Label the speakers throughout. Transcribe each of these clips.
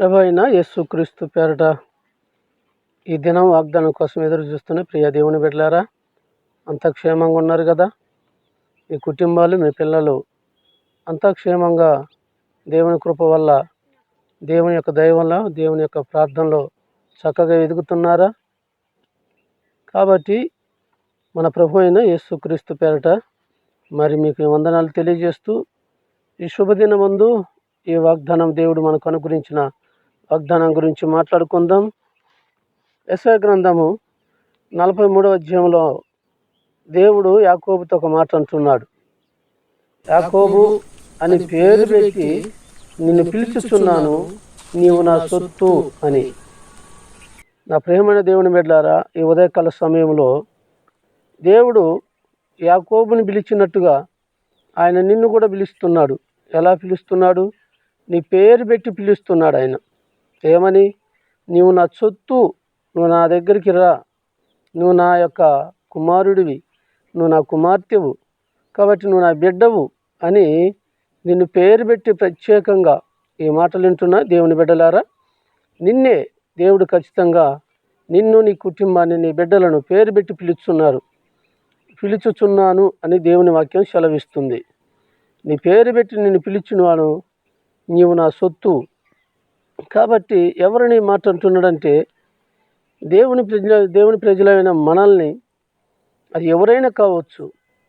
Speaker 1: ప్రభు అయిన యేసుక్రీస్తు పేరట ఈ దినం వాగ్దానం కోసం ఎదురు చూస్తున్న ప్రియ దేవుని బిడ్డలారా, అంతా క్షేమంగా ఉన్నారు కదా? మీ కుటుంబాలు, మీ పిల్లలు అంతా క్షేమంగా దేవుని కృప వల్ల, దేవుని యొక్క దయ వల్ల, దేవుని యొక్క ప్రార్థనలో చక్కగా ఎదుగుతున్నారా? కాబట్టి మన ప్రభు అయిన యేసుక్రీస్తు పేరట మరి మీకు వందనాలు తెలియజేస్తూ, ఈ శుభదినమందు ఈ వాగ్దానం దేవుడు మనకు అనుగ్రహించిన వాగ్దానం గురించి మాట్లాడుకుందాం. యెషయా గ్రంథము 43వ అధ్యాయంలో దేవుడు యాకోబుతో ఒక మాట అంటున్నాడు. యాకోబు అని పేరు పెట్టి నిన్ను పిలుచుచున్నాను, నీవు నా సొత్తు అని. నా ప్రియమైన దేవుని బిడ్డలారా, ఈ ఉదయకాల సమయంలో దేవుడు యాకోబుని పిలిచినట్టుగా ఆయన నిన్ను కూడా పిలుస్తున్నాడు. ఎలా పిలుస్తున్నాడు? నీ పేరు పెట్టి పిలుస్తున్నాడు ఆయన. ఏమని? నీవు నా సొత్తు, నువ్వు నా దగ్గరికి రా, నువ్వు నా యొక్క కుమారుడివి, నువ్వు నా కుమార్తెవు, కాబట్టి నువ్వు నా బిడ్డవు అని నిన్ను పేరు పెట్టి ప్రత్యేకంగా ఈ మాటలు వింటున్నా దేవుని బిడ్డలారా, నిన్నే దేవుడు ఖచ్చితంగా నిన్ను, నీ కుటుంబాన్ని, నీ బిడ్డలను పేరు పెట్టి పిలుచుచున్నాను అని దేవుని వాక్యం సెలవిస్తుంది. నీ పేరు పెట్టి నిన్ను పిలిచినవాను, నీవు నా సొత్తు. కాబట్టి ఎవరిని మాట అంటున్నాడంటే దేవుని ప్రజలైన మనల్ని, అది ఎవరైనా కావచ్చు,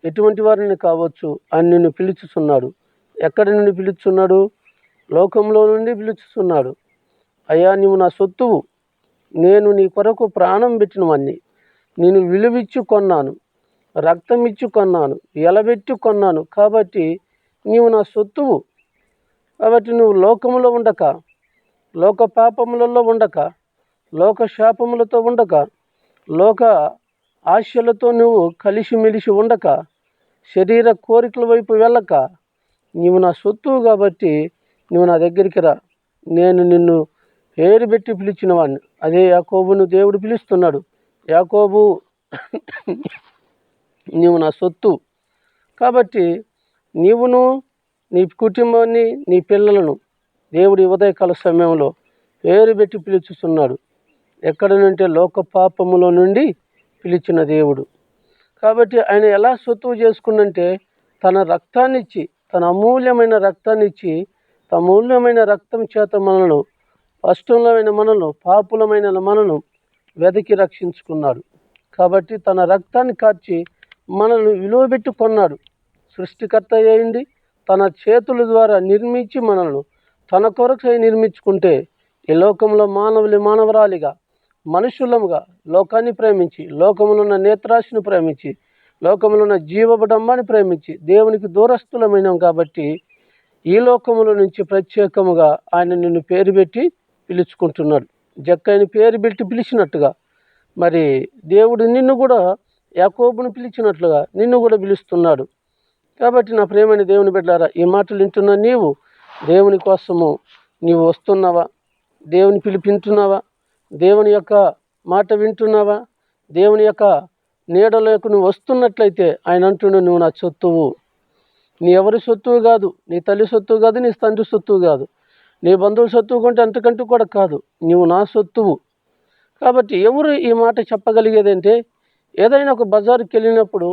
Speaker 1: ఎటువంటి వారిని కావచ్చు, ఆయన నిన్ను పిలుచుచున్నాడు. ఎక్కడి నుండి పిలుచుచున్నాడు? లోకంలో నుండి పిలుచుచున్నాడు. అయ్యా, నీవు నా సొత్తువు, నేను నీ కొరకు ప్రాణం పెట్టినవన్నీ, నేను విలువిచ్చి కొన్నాను, రక్తం ఇచ్చి కొన్నాను, ఎలబెట్టి కొన్నాను, కాబట్టి నీవు నా సొత్తువు. కాబట్టి నువ్వు లోకములో ఉండక, లోక పాపములలో ఉండక, లోక శాపములతో ఉండక, లోక ఆశలతో నువ్వు కలిసిమెలిసి ఉండక, శరీర కోరికల వైపు వెళ్ళక, నీవు నా సొత్తువు. కాబట్టి నువ్వు నా దగ్గరికి రా, నేను నిన్ను పేరు పెట్టి పిలిచిన వాడిని. అదే యాకోబును దేవుడు పిలుస్తున్నాడు. యాకోబు, నీవు నా సొత్తు. కాబట్టి నీవును, నీ కుటుంబాన్ని, నీ పిల్లలను దేవుడి ఉదయకాల సమయంలో పేరు పెట్టి పిలుచుతున్నాడు. ఎక్కడ నుండి? లోక పాపములో నుండి పిలిచిన దేవుడు. కాబట్టి ఆయన ఎలా సొత్తువు చేసుకున్నంటే తన రక్తాన్ని ఇచ్చి, తన అమూల్యమైన రక్తాన్ని ఇచ్చి, తన అమూల్యమైన రక్తం చేత మనను, కష్టములమైన మనను, పాపులమైన మనను వెదకి రక్షించుకున్నాడు. కాబట్టి తన రక్తాన్ని కార్చి మనల్ని విలువబెట్టి కొన్నాడు. సృష్టికర్త అయింది తన చేతుల ద్వారా నిర్మించి మనల్ని తన కొరకు నిర్మించుకుంటే, ఈ లోకంలో మానవరాలిగా, మనుషులముగా లోకాన్ని ప్రేమించి, లోకములో ఉన్న నేత్రాశిని ప్రేమించి, లోకములో ఉన్న జీవబడంబాన్ని ప్రేమించి దేవునికి దూరస్థులమైనాం. కాబట్టి ఈ లోకముల నుంచి ప్రత్యేకముగా ఆయన నిన్ను పేరు పెట్టి పిలుచుకుంటున్నాడు. జక్కైని పేరు పెట్టి పిలిచినట్టుగా మరి దేవుడు నిన్ను కూడా, యాకోబును పిలిచినట్లుగా నిన్ను కూడా పిలుస్తున్నాడు. కాబట్టి నా ప్రియమైన దేవుని బిడ్డలారా, ఈ మాటలు వింటున్న నీవు దేవుని కోసము నీవు వస్తున్నావా? దేవుని పిలిపింటున్నావా? దేవుని యొక్క మాట వింటున్నావా? దేవుని యొక్క నీడలోకి నువ్వు వస్తున్నట్లయితే ఆయన అంటున్నాడు, నువ్వు నా సొత్తువు. నీ ఎవరి సొత్తువు కాదు, నీ తల్లి సొత్తువు కాదు, నీ తండ్రి సొత్తువు కాదు, నీ బంధువుల సొత్తువు కొంటే అంతకంటూ కూడా కాదు, నీవు నా సొత్తువు. కాబట్టి ఎవరు ఈ మాట చెప్పగలిగేదంటే, ఏదైనా ఒక బజారుకి వెళ్ళినప్పుడు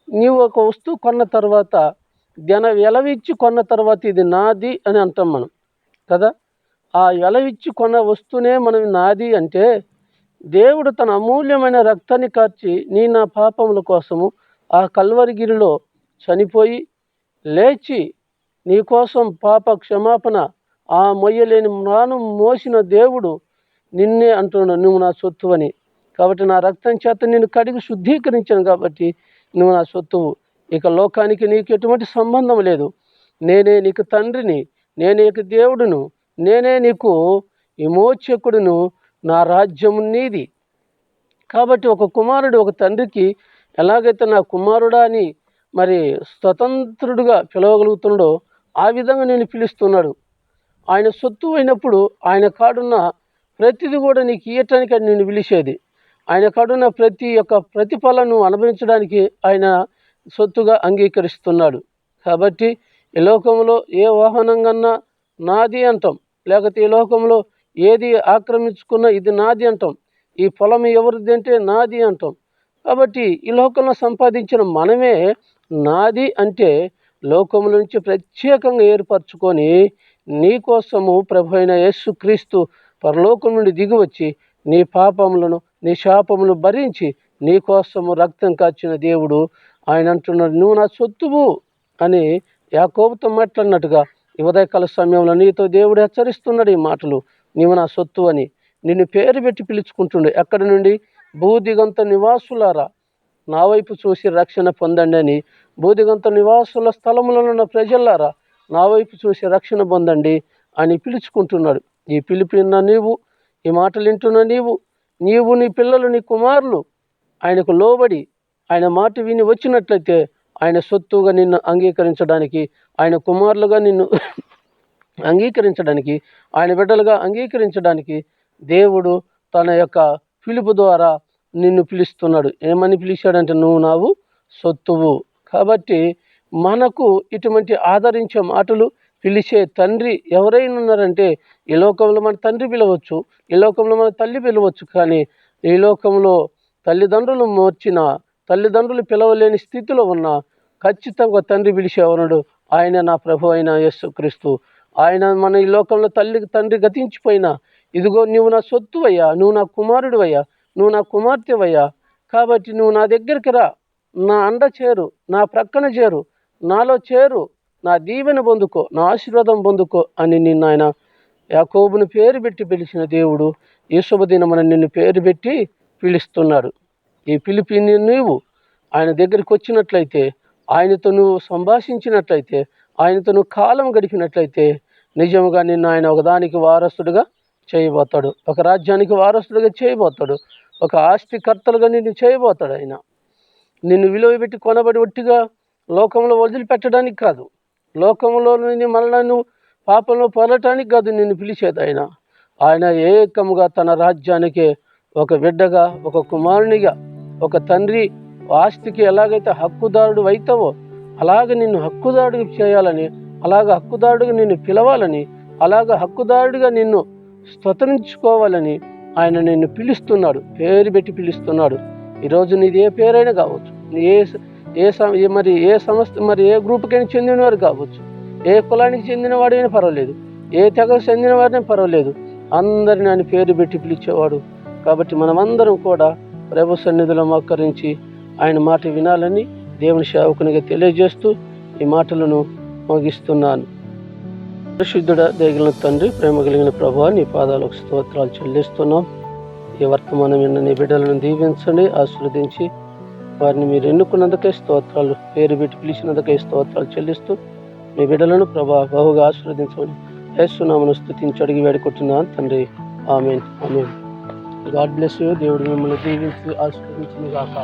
Speaker 1: నీవు ఒక వస్తువు కొన్న తర్వాత, వెలవిచ్చి కొన్న తర్వాత ఇది నాది అని అంటాం మనం కదా. ఆ వెలవిచ్చి కొన్న వస్తువునే మనం నాది అంటే, దేవుడు తన అమూల్యమైన రక్తాన్ని కార్చి నా పాపముల కోసము ఆ కల్వరిగిరిలో చనిపోయి లేచి నీ కోసం పాప క్షమాపణ ఆ మొయ్యలేని ప్రాణం మోసిన దేవుడు నిన్నే అంటున్నాడు, నువ్వు నా సొత్తు అని. కాబట్టి నా రక్తం చేత నిన్ను కడిగి శుద్ధీకరించాను, కాబట్టి నువ్వు నా సొత్తువు. ఇక లోకానికి నీకు ఎటువంటి సంబంధం లేదు. నేనే నీకు తండ్రిని, నేనే నీకు దేవుడును, నేనే నీకు విమోచకుడును, నా రాజ్యము నీది. కాబట్టి ఒక కుమారుడు ఒక తండ్రికి ఎలాగైతే నా కుమారుడా అని మరి స్వతంత్రుడుగా పిలవగలుగుతున్నాడో, ఆ విధంగా నేను పిలుస్తున్నాడు. ఆయన సొత్తు అయినప్పుడు ఆయన కాడున్న ప్రతిది కూడా నీకు ఇయ్యటానికి నిన్ను పిలిచేది. ఆయన కాడున్న ప్రతి యొక్క ప్రతిఫలను అనుభవించడానికి ఆయన సొత్తుగా అంగీకరిస్తున్నాడు. కాబట్టి ఈ లోకంలో ఏ వాహనం కన్నా నాది అంటాం, లేకపోతే ఈ లోకంలో ఏది ఆక్రమించుకున్నా ఇది నాది అంటాం. ఈ పొలం ఎవరిది అంటే నాది అంటాం. కాబట్టి ఈ లోకంలో సంపాదించిన మనమే నాది అంటే లోకము నుంచి ప్రత్యేకంగా ఏర్పరచుకొని నీ కోసము ప్రభు అయిన యేసుక్రీస్తు పరలోకం నుండి దిగివచ్చి నీ పాపములను నీ శాపములను భరించి నీ కోసము రక్తం కాచిన దేవుడు ఆయన అంటున్నాడు, నువ్వు నా సొత్తువు అని యాకోబుతో మాట్లాడినట్టుగా ఈ ఉదయకాల సమయంలో నీతో దేవుడు హెచ్చరిస్తున్నాడు ఈ మాటలు. నీవు నా సొత్తు అని నిన్ను పేరు పెట్టి పిలుచుకుంటుండే. ఎక్కడి నుండి? భూదిగంత నివాసులారా నా వైపు చూసి రక్షణ పొందండి అని. భూదిగంత నివాసుల స్థలములలో ఉన్న ప్రజలారా నా వైపు చూసి రక్షణ పొందండి అని పిలుచుకుంటున్నాడు. ఈ పిలిపిన నీవు, ఈ మాటలు వింటున్న నీవు నీ పిల్లలు నీ కుమారులు ఆయనకు లోబడి ఆయన మాట విని వచ్చినట్లయితే ఆయన సొత్తుగా నిన్ను అంగీకరించడానికి, ఆయన కుమారులుగా నిన్ను అంగీకరించడానికి, ఆయన బిడ్డలుగా అంగీకరించడానికి దేవుడు తన యొక్క పిలుపు ద్వారా నిన్ను పిలుస్తున్నాడు. ఏమని పిలిచాడంటే నువ్వు నావు సొత్తువు. కాబట్టి మనకు ఇటువంటి ఆదరించే మాటలు పిలిచే తండ్రి ఎవరైనా ఉన్నారంటే ఈ లోకంలో మన తండ్రి పిలవచ్చు, ఈ లోకంలో మన తల్లి పిలవచ్చు. కానీ ఈ లోకంలో తల్లిదండ్రులు మోర్చిన, తల్లిదండ్రులు పిలవలేని స్థితిలో ఉన్న ఖచ్చితంగా తండ్రి పిలిచేవాడు ఆయన నా ప్రభు అయిన యేసుక్రీస్తు. ఆయన మన ఈ లోకంలో తండ్రి గతించిపోయినా ఇదిగో నువ్వు నా సొత్తువయ్యా, నువ్వు నా కుమారుడివయ్యా, నువ్వు నా కుమార్తెవయ్యా. కాబట్టి నువ్వు నా దగ్గరికి రా, నా అండ చేరు, నా ప్రక్కన చేరు, నాలో చేరు, నా దీవెన పొందుకో, నా ఆశీర్వాదం పొందుకో అని నిన్ను ఆయన యాకోబుని పేరు పెట్టి పిలిచిన దేవుడు ఈ శుభదినమున నిన్ను పేరు పెట్టి పిలుస్తున్నాడు. ఈ పిలిపి నీవు ఆయన దగ్గరికి వచ్చినట్లయితే, ఆయనతో నువ్వు సంభాషించినట్లయితే, ఆయనతో నువ్వు కాలం గడిపినట్లయితే నిజంగా నిన్ను ఆయన ఒకదానికి వారసుడుగా చేయబోతాడు, ఒక రాజ్యానికి వారసుడుగా చేయబోతాడు, ఒక ఆస్తికర్తలుగా నిన్ను చేయబోతాడు. ఆయన నిన్ను విలువ పెట్టి కొనబడి ఒట్టిగా లోకంలో వదిలిపెట్టడానికి కాదు, లోకంలో మళ్ళా నువ్వు పాపంలో పొరటానికి కాదు నిన్ను పిలిచేది. ఆయన ఏకముగా తన రాజ్యానికే ఒక బిడ్డగా, ఒక కుమారునిగా, ఒక తండ్రి ఆస్తికి ఎలాగైతే హక్కుదారుడు అవుతావో అలాగ నిన్ను హక్కుదారుడిగా చేయాలని, అలాగ హక్కుదారుడిగా నిన్ను పిలవాలని, అలాగ హక్కుదారుడిగా నిన్ను స్వతంత్రించుకోవాలని ఆయన నిన్ను పిలుస్తున్నాడు, పేరు పెట్టి పిలుస్తున్నాడు. ఈరోజు నీది ఏ పేరైనా కావచ్చు, ఏ సంస్థ ఏ గ్రూప్కైనా చెందినవారు కావచ్చు, ఏ కులానికి చెందినవాడైనా పర్వాలేదు, ఏ తెగకు చెందినవాడైనా పర్వాలేదు, అందరిని ఆయన పేరు పెట్టి పిలిచేవాడు. కాబట్టి మనమందరం కూడా ప్రభు సన్నిధిలో మోకరించి ఆయన మాట వినాలని దేవుని సేవకునిగా తెలియజేస్తూ ఈ మాటలను ముగిస్తున్నాను. పరిశుద్ధుడ దయగలిగిన తండ్రి, ప్రేమ కలిగిన ప్రభువా, నీ పాదాలకు స్తోత్రాలు చెల్లిస్తున్నాం. ఈ వర్తమానం విన్న నీ బిడ్డలను దీవించండి, ఆశీర్వదించి వారిని మీరు ఎన్నుకున్నందుకే స్తోత్రాలు, పేరు పెట్టి పిలిచినందుకే స్తోత్రాలు చెల్లిస్తూ మీ బిడ్డలను ప్రభా బహుగా ఆశీర్వదించమని యేసునామమున స్తుతించి అడిగి వేడుకుంటున్నాను తండ్రి. Amen, amen. God bless you. దేవుడు మిమ్మల్ని దీవించి ఆశీర్వదించును గాక.